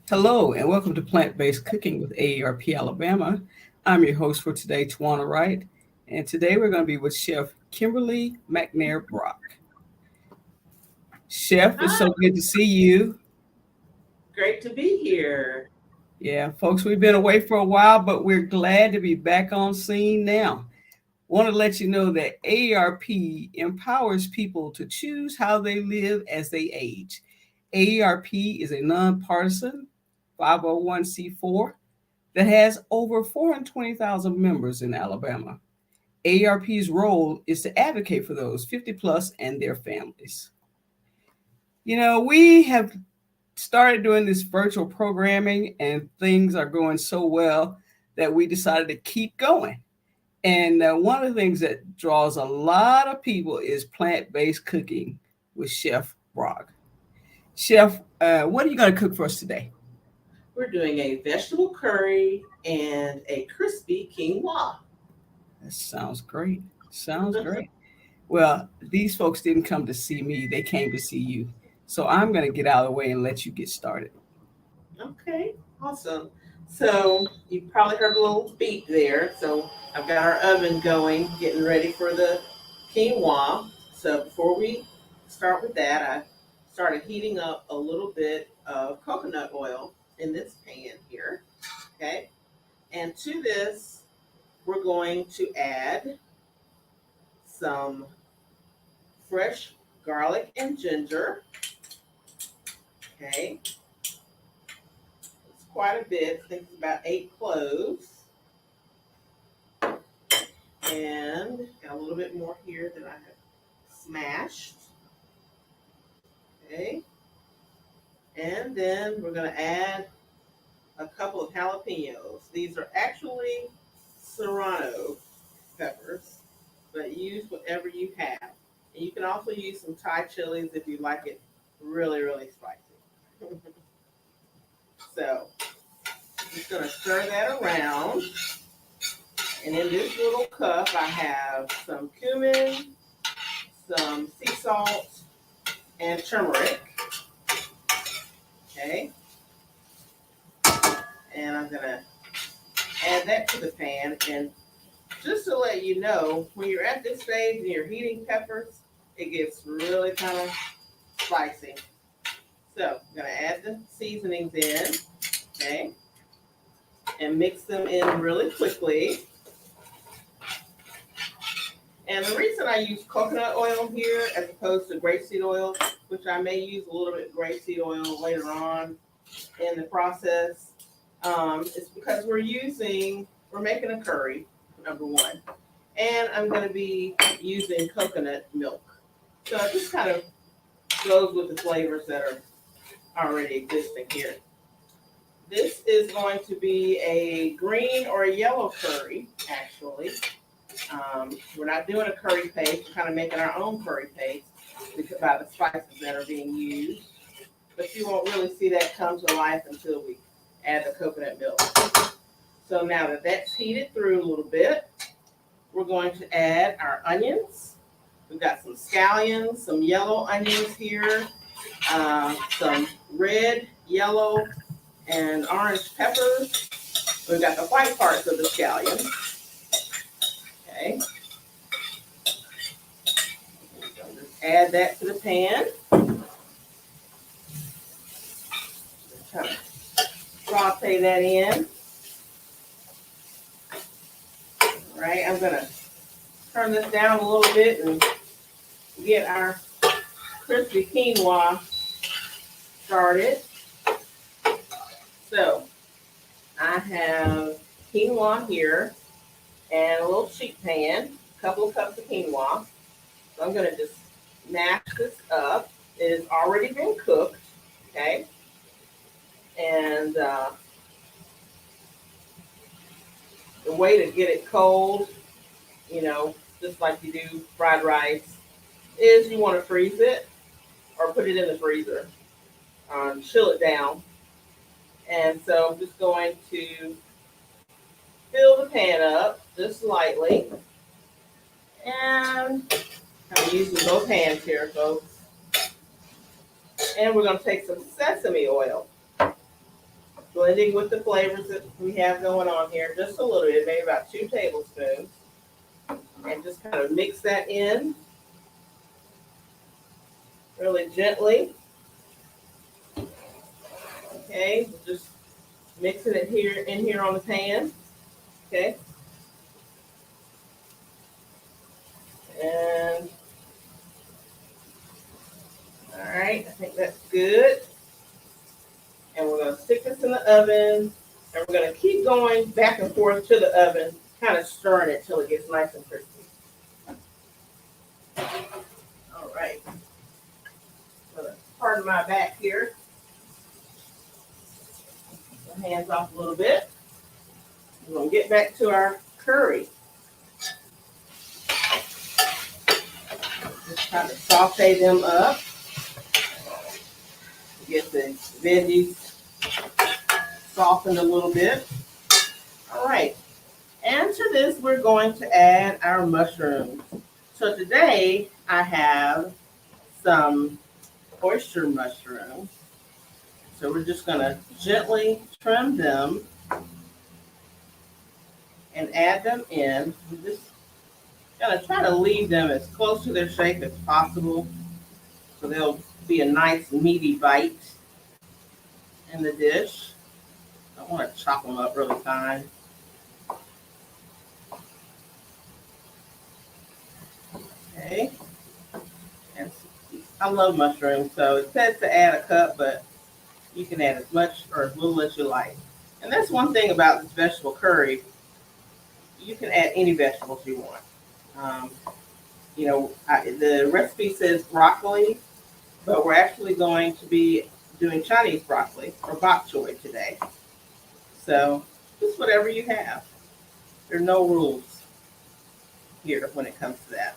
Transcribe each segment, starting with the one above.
Hello, and welcome to Plant Based Cooking with AARP Alabama. I'm your host for today, Tawana Wright, and today we're going to be with Chef Kimberly McNair Brock. Chef, it's Hi, so good to see you. great to be here. Yeah, folks, we've been away for a while, but we're glad to be back on scene now. Want to let you know that AARP empowers people to choose how they live as they age. AARP is a nonpartisan 501c4 that has over 420,000 members in Alabama. AARP's role is to advocate for those 50 plus and their families. We have started doing this virtual programming and things are going so well that we decided to keep going. And one of the things that draws a lot of people is plant based cooking with Chef Brock. Chef, what are you going to cook for us today? We're doing a vegetable curry and a crispy quinoa. That sounds great. Sounds great. Well, these folks didn't come to see me, they came to see you. So I'm going to get out of the way and let you get started. Okay, awesome. So you probably heard a little beep there. So I've got our oven going, getting ready for the quinoa. So before we start with that, I started heating up a little bit of coconut oil in this pan here. Okay, and to this, we're going to add some fresh garlic and ginger. Okay, it's quite a bit. I think it's about 8 cloves. And got a little bit more here that I have smashed. Okay, and then we're going to add a couple of jalapenos. These are actually serrano peppers, but use whatever you have. And you can also use some Thai chilies if you like it really, really spicy. So I'm just going to stir that around. And in this little cup, I have some cumin, some sea salt, and turmeric. Okay. And I'm going to add that to the pan. And just to let you know, when you're at this stage and you're heating peppers, it gets really kind of spicy. So I'm going to add the seasonings in. Okay. And mix them in really quickly. And the reason I use coconut oil here as opposed to grapeseed oil, which I may use a little bit of grapeseed oil later on in the process, is because we're making a curry, number one. And I'm going to be using coconut milk. So it just kind of goes with the flavors that are already existing here. This is going to be a green or a yellow curry, actually. We're not doing a curry paste. We're kind of making our own curry paste by the spices that are being used. But you won't really see that come to life until we add the coconut milk. So now that that's heated through a little bit, we're going to add our onions. We've got some scallions, some yellow onions here, some red, yellow, and orange peppers. We've got the white parts of the scallion. Okay. So just add that to the pan. Just kind of saute that in. All right, I'm going to turn this down a little bit and get our crispy quinoa started. So I have quinoa here and a little sheet pan, a couple of cups of quinoa. So I'm going to just mash this up. It has already been cooked, okay? And the way to get it cold, just like you do fried rice, is you want to freeze it or put it in the freezer, chill it down. And so I'm just going to fill the pan up just lightly. And I'm using both hands here, folks. And we're going to take some sesame oil. blending with the flavors that we have going on here, just a little bit, maybe about 2 tablespoons. And just kind of mix that in really gently. Okay, just mixing it here on the pan. Okay. And all right, I think that's good. And we're gonna stick this in the oven, and we're gonna keep going back and forth to the oven, kind of stirring it till it gets nice and crispy. All right. Pardon my back here. My hands off a little bit. We're gonna get back to our curry. Just kind of saute them up. Get the veggies softened a little bit. All right. And to this, we're going to add our mushrooms. So today, I have some oyster mushrooms. So we're just going to gently trim them and add them in. We're just going to try to leave them as close to their shape as possible, so they'll be a nice meaty bite in the dish. I want to chop them up really fine. Okay. And I love mushrooms, so it says to add a cup, but you can add as much or as little as you like. And that's one thing about this vegetable curry. You can add any vegetables you want. The recipe says broccoli, but we're actually going to be doing Chinese broccoli or bok choy today. So just whatever you have. There are no rules here when it comes to that.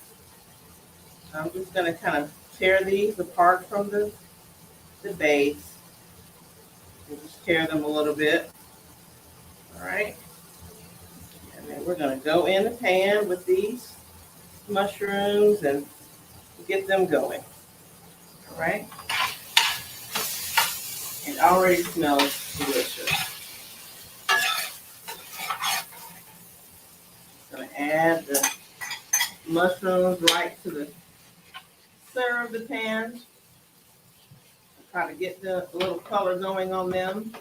I'm just going to kind of tear these apart from the base and just tear them a little bit. All right. And then we're going to go in the pan with these mushrooms and get them going. All right. It already smells delicious. Going to add the mushrooms right to the center of the pan. Try to get the little color going on them.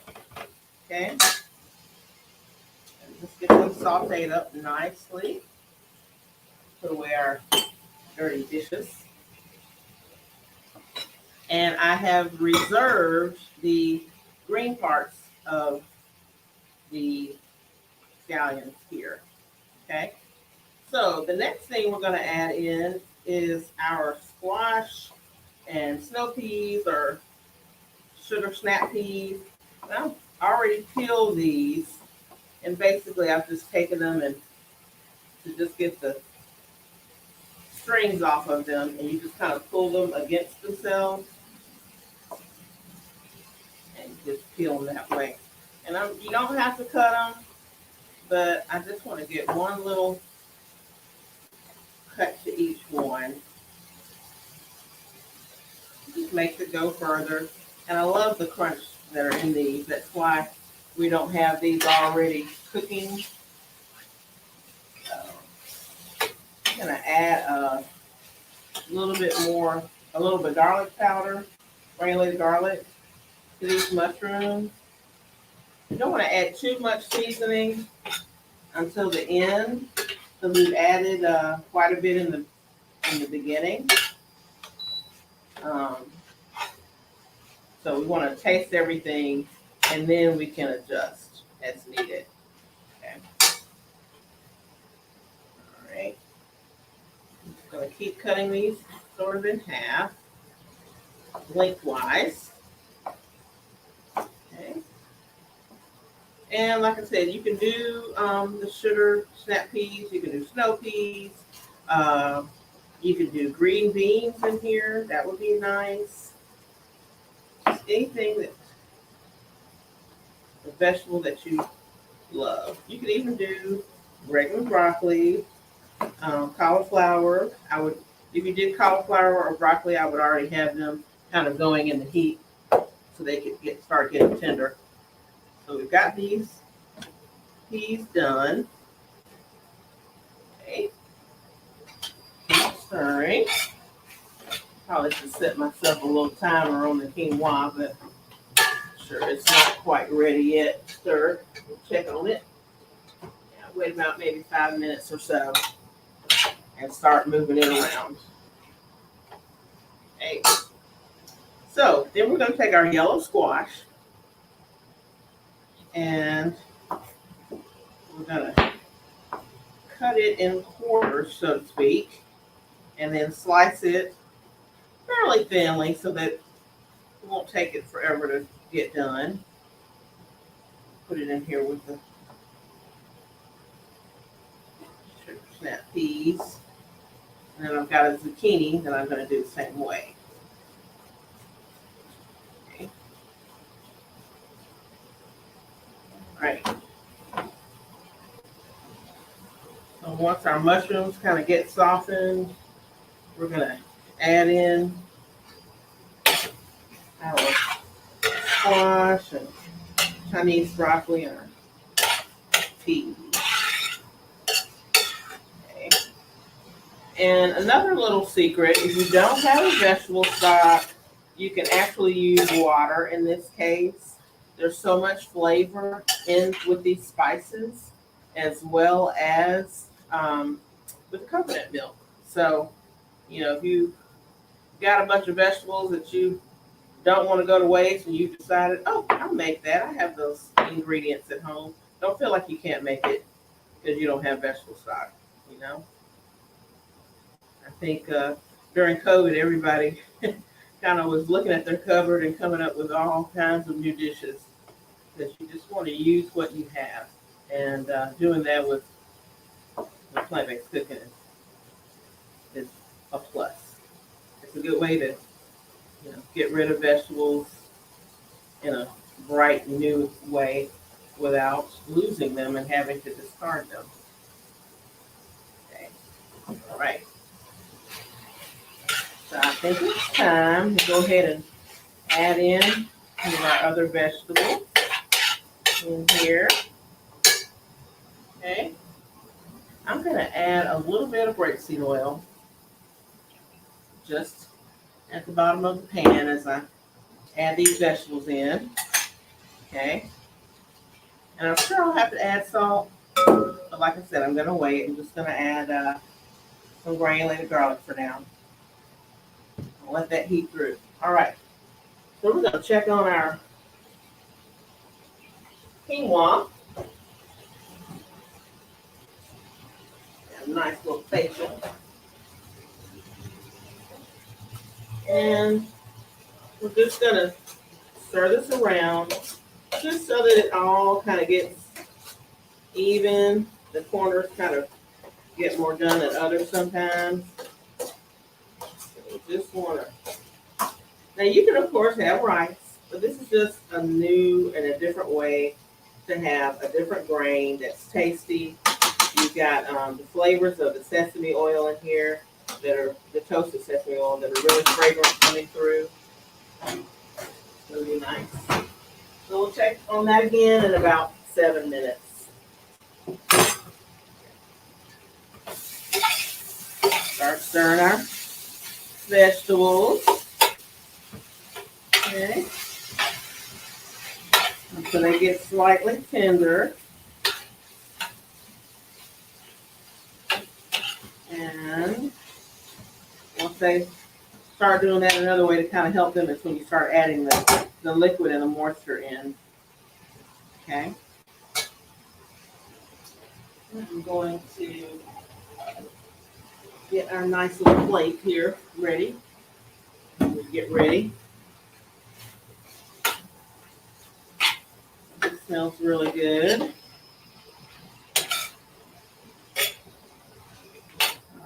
Okay. And just get them sauteed up nicely. Put away our dirty dishes. And I have reserved the green parts of the scallions here. Okay. So the next thing we're going to add in is our squash and snow peas or sugar snap peas. Well, I already peeled these, and basically I've just taken them and to just get the strings off of them, and you just kind of pull them against themselves and just peel them that way. And you don't have to cut them, but I just want to get one little cut to each one. Just makes it go further. And I love the crunch that are in these. That's why we don't have these already cooking. I'm going to add a little bit garlic powder, granulated garlic, to these mushrooms. You don't want to add too much seasoning until the end, because we've added quite a bit in the beginning. So we want to taste everything, and then we can adjust as needed. Okay. All right. I'm just going to keep cutting these sort of in half, lengthwise. Okay. And like I said, you can do the sugar snap peas. You can do snow peas. You can do green beans in here. That would be nice. Anything that a vegetable that you love. You can even do regular broccoli, cauliflower. If you did cauliflower or broccoli, I would already have them kind of going in the heat so they could start getting tender. So we've got these peas done. Okay. Stirring. Probably should set myself a little timer on the quinoa, but sure it's not quite ready yet. Stir. We'll check on it. Yeah, wait about maybe 5 minutes or so and start moving it around. Okay. So then we're going to take our yellow squash and we're going to cut it in quarters, so to speak, and then slice it fairly thinly so that it won't take it forever to get done. Put it in here with the sugar snap peas. And then I've got a zucchini that I'm going to do the same way. Okay. All right. So once our mushrooms kind of get softened, we're going to add in our squash and Chinese broccoli and our peas. Okay. And another little secret, if you don't have a vegetable stock, you can actually use water in this case. There's so much flavor in with these spices, as well as with coconut milk. So, if you got a bunch of vegetables that you don't want to go to waste and you decided, oh, I'll make that. I have those ingredients at home. Don't feel like you can't make it because you don't have vegetable stock, I think during COVID, everybody kind of was looking at their cupboard and coming up with all kinds of new dishes that you just want to use what you have. And doing that with plant-based cooking is a plus. It's a good way to get rid of vegetables in a bright new way without losing them and having to discard them. Okay. All right. So I think it's time to go ahead and add in some of our other vegetables in here. Okay. I'm going to add a little bit of grapeseed oil just at the bottom of the pan as I add these vegetables in. Okay. And I'm sure I'll have to add salt, but like I said, I'm going to wait. I'm just going to add some granulated garlic for now. I'll let that heat through. All right. So we're going to check on our quinoa. A nice little facial. And we're just going to stir this around just so that it all kind of gets even. The corners kind of get more done than others sometimes. So you just want to. Now you can of course have rice, but this is just a new and a different way to have a different grain that's tasty. You've got the flavors of the sesame oil in here that are the toasted sesame oil that are really fragrant coming through. Really nice. So we'll check on that again in about 7 minutes. Start stirring our vegetables. Okay. So they get slightly tender. And once they start doing that, another way to kind of help them is when you start adding the liquid and the moisture in. Okay. I'm going to get our nice little plate here ready. Get ready. It smells really good.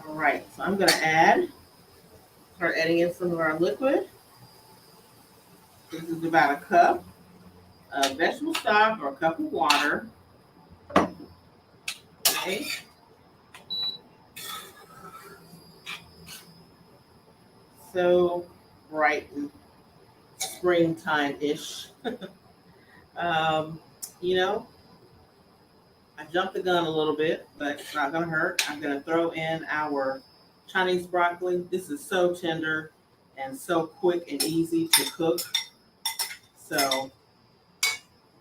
All right, so I'm going to start adding in some of our liquid. This is about a cup of vegetable stock or a cup of water. Okay. So bright and springtime-ish. you know, I jumped the gun a little bit, but it's not gonna hurt. I'm gonna throw in our Chinese broccoli. This is so tender and so quick and easy to cook. So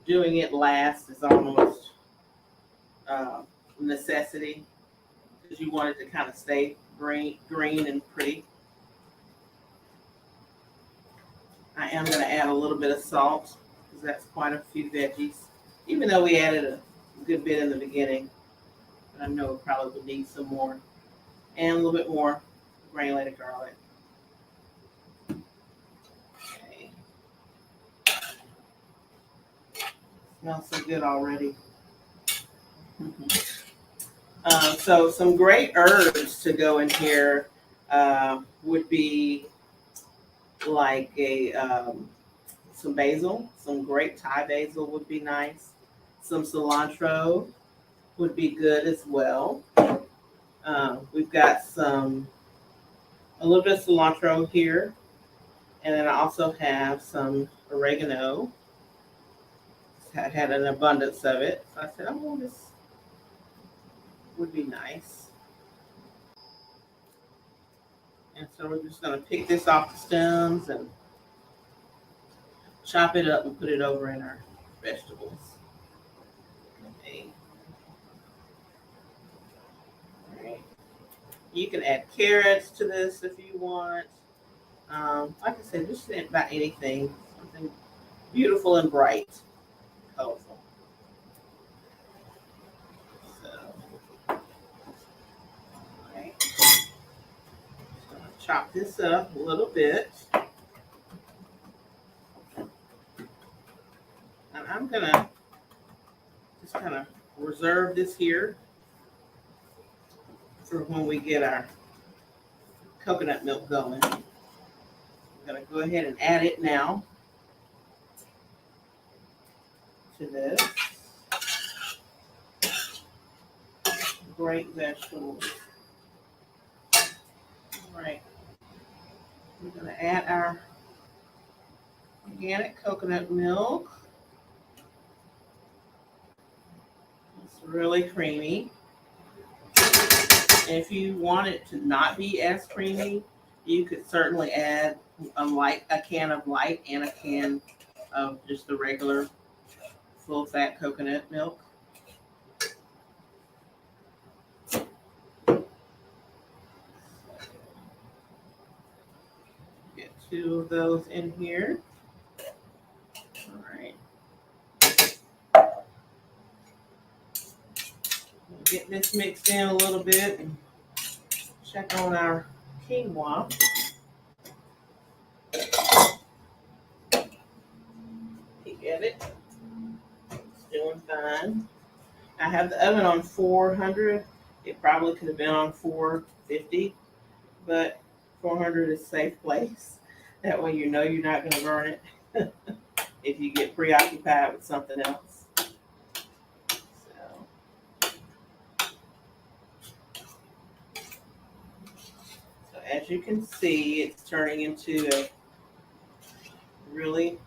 doing it last is almost uh, necessity because you want it to kind of stay green and pretty. I am going to add a little bit of salt because that's quite a few veggies. Even though we added a good bit in the beginning, I know it probably would need some more. And a little bit more granulated garlic. Okay. Smells so good already. So some great herbs to go in here would be like some basil, some great Thai basil would be nice. Some cilantro would be good as well. We've got a little bit of cilantro here, and then I also have some oregano. I had an abundance of it, so I said, "Oh, this would be nice." And so we're just going to pick this off the stems and chop it up and put it over in our vegetables. Okay. All right. You can add carrots to this if you want. Like I said, just about anything, something beautiful and bright, colorful. So, all right. So chop this up a little bit. And I'm gonna just kind of reserve this here for when we get our coconut milk going. I'm gonna go ahead and add it now to this. Great vegetables. All right. We're gonna add our organic coconut milk. It's really creamy. And if you want it to not be as creamy, you could certainly add a can of light and a can of just the regular full fat coconut milk. Get 2 of those in here. All right. We'll get this mixed in a little bit and check on our quinoa. Peek at it. It's doing fine. I have the oven on 400. It probably could have been on 450, but 400 is a safe place. That way you know you're not going to burn it if you get preoccupied with something else. So as you can see, it's turning into a really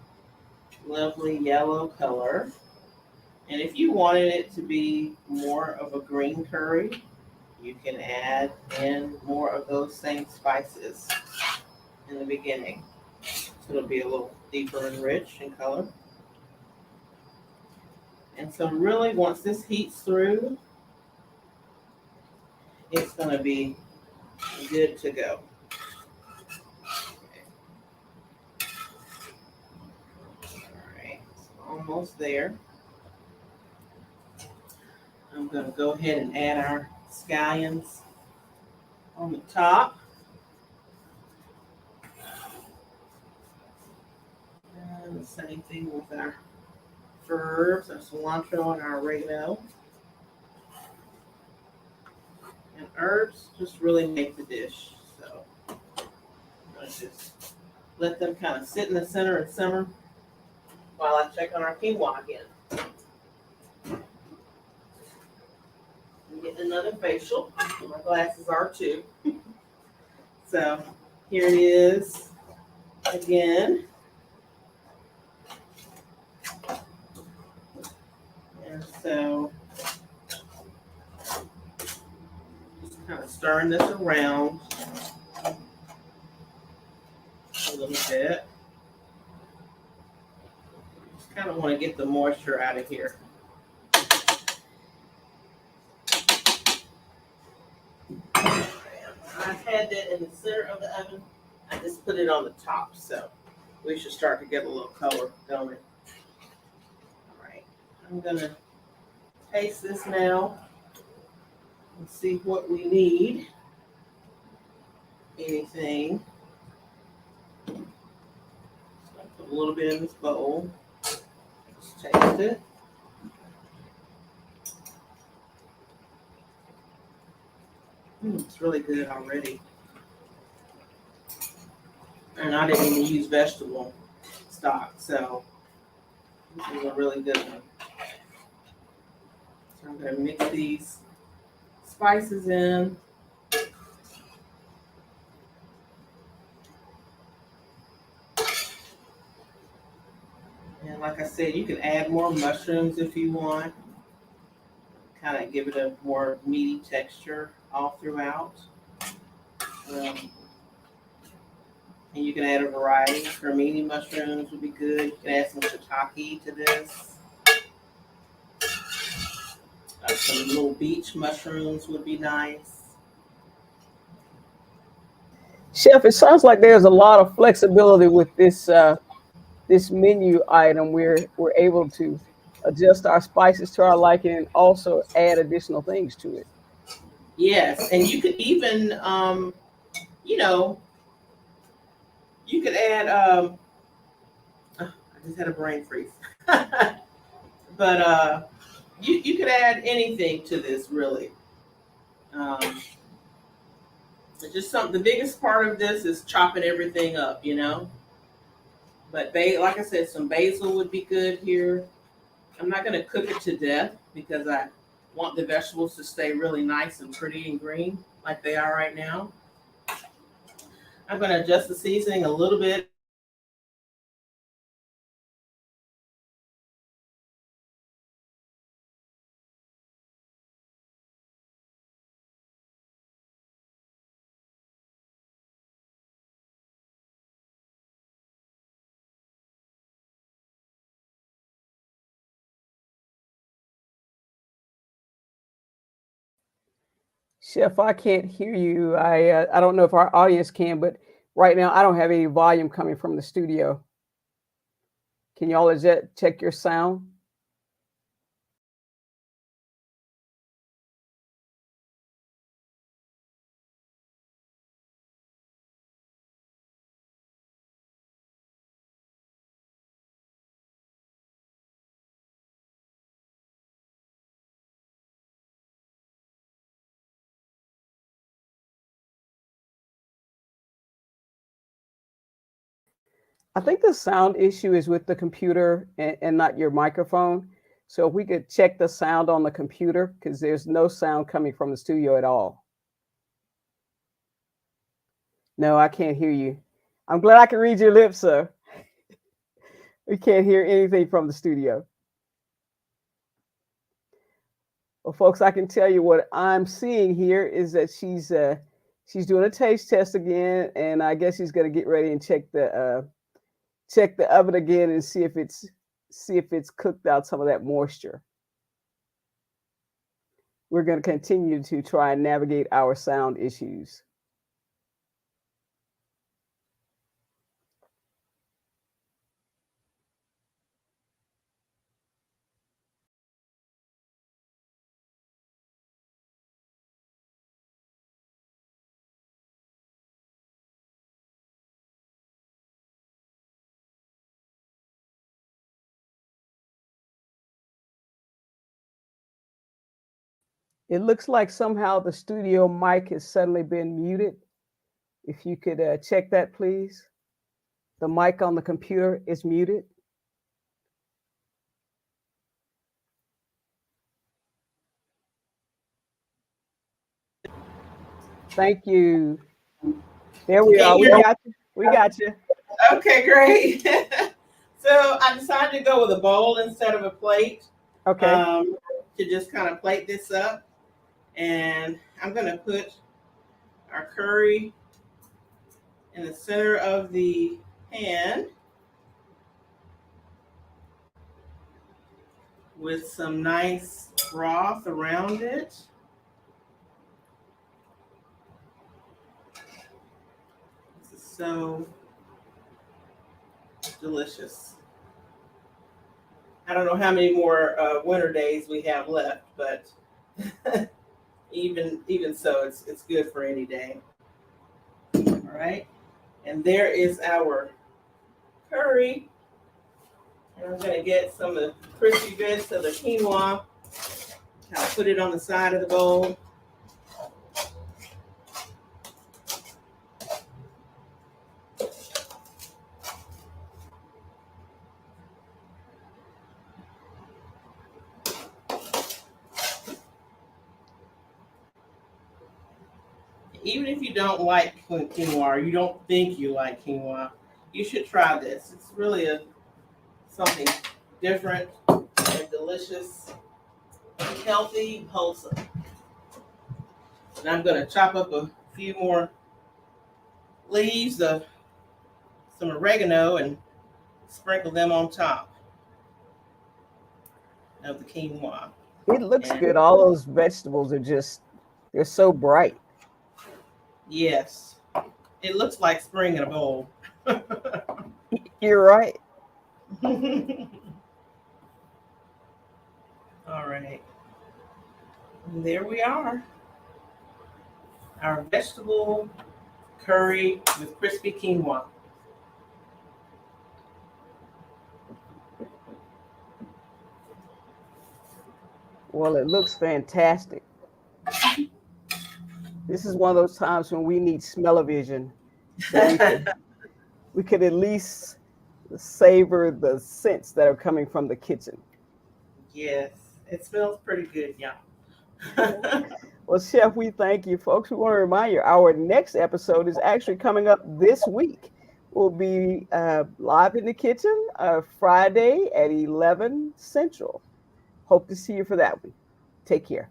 lovely yellow color. And if you wanted it to be more of a green curry, you can add in more of those same spices in the beginning. So it'll be a little deeper and rich in color. And so really once this heats through, it's going to be good to go. All right, it's almost there. I'm going to go ahead and add our scallions on the top. And the same thing with our herbs, our cilantro, and our oregano. And herbs just really make the dish. So I'm going to just let them kind of sit in the center and simmer while I check on our quinoa again. I'm getting another facial. My glasses are too. So here it is again. So just kind of stirring this around a little bit. Just kind of want to get the moisture out of here. I've had that in the center of the oven. I just put it on the top, so we should start to get a little color going. All right, I'm gonna taste this now and see what we need. Anything. So I put a little bit in this bowl. Let's taste it. It's really good already. And I didn't even use vegetable stock, so this is a really good one. So I'm going to mix these spices in. And like I said, you can add more mushrooms if you want. Kind of give it a more meaty texture all throughout. And you can add a variety. Cremini mushrooms would be good. You can add some shiitake to this. Some little beach mushrooms would be nice. Chef, it sounds like there's a lot of flexibility with this this menu item. We're able to adjust our spices to our liking and also add additional things to it. Yes, and you could even, you know, you could add. I just had a brain freeze. But you could add anything to this, really. It's just something. The biggest part of this is chopping everything up, you know. But like I said, some basil would be good here. I'm not going to cook it to death because I want the vegetables to stay really nice and pretty and green like they are right now. I'm going to adjust the seasoning a little bit. Chef, I can't hear you. I don't know if our audience can, but right now I don't have any volume coming from the studio. Can y'all check your sound? I think the sound issue is with the computer and not your microphone. So if we could check the sound on the computer, because there's no sound coming from the studio at all. No, I can't hear you. I'm glad I can read your lips, sir. We can't hear anything from the studio. Well, folks, I can tell you what I'm seeing here is that she's doing a taste test again, and I guess she's going to get ready and check the oven again and see if it's cooked out some of that moisture. We're going to continue to try and navigate our sound issues. It looks like somehow the studio mic has suddenly been muted. If you could check that, please. The mic on the computer is muted. Thank you. There we are. We got you. Okay, great. So I decided to go with a bowl instead of a plate. Okay. To just kind of plate this up. And I'm going to put our curry in the center of the pan with some nice broth around it. This is so delicious. I don't know how many more winter days we have left, but even so, it's good for any day. All right, and there is our curry. And I'm gonna get some of the crispy bits of the quinoa. I'll put it on the side of the bowl. Even if you don't like quinoa or you don't think you like quinoa, you should try this. It's really something different and delicious, and healthy, wholesome. And I'm going to chop up a few more leaves of some oregano and sprinkle them on top of the quinoa. It looks And good. All those vegetables are they're so bright. yes, it looks like spring in a bowl. You're right. All right. And there we are. Our vegetable curry with crispy quinoa. Well, it looks fantastic. This is one of those times when we need smell-o-vision, so we could at least savor the scents that are coming from the kitchen. Yes, it smells pretty good, y'all. Well, Chef, we thank you, folks. We want to remind you our next episode is actually coming up this week. We'll be live in the kitchen Friday at 11 Central. Hope to see you for that one. Take care.